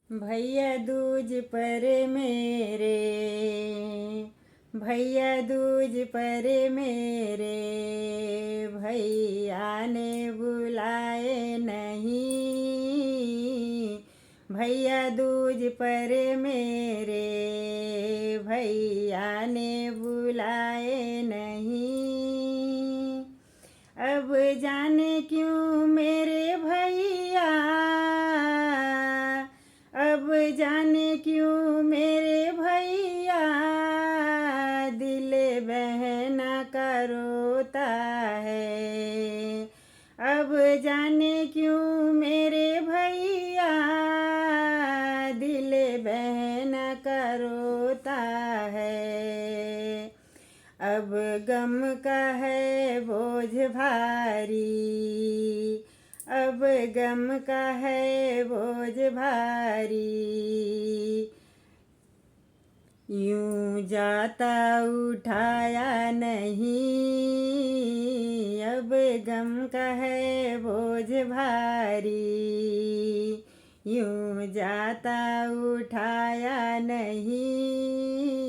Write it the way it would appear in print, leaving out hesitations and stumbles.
भैया दूज पर मेरे, भैया दूज पर मेरे, भैया ने बुलाए नहीं। भैया दूज पर मेरे, भैया ने बुलाए नहीं। अब जाने क्यों मेरे भैया, अब जाने क्यों मेरे भैया, दिल बहना का रोता है। अब जाने क्यों मेरे भैया, दिल बहना का रोता है। अब गम का है बोझ भारी, अब गम का है बोझ भारी। यूं जाता उठाया नहीं, अब गम का है बोझ भारी। यूं जाता उठाया नहीं।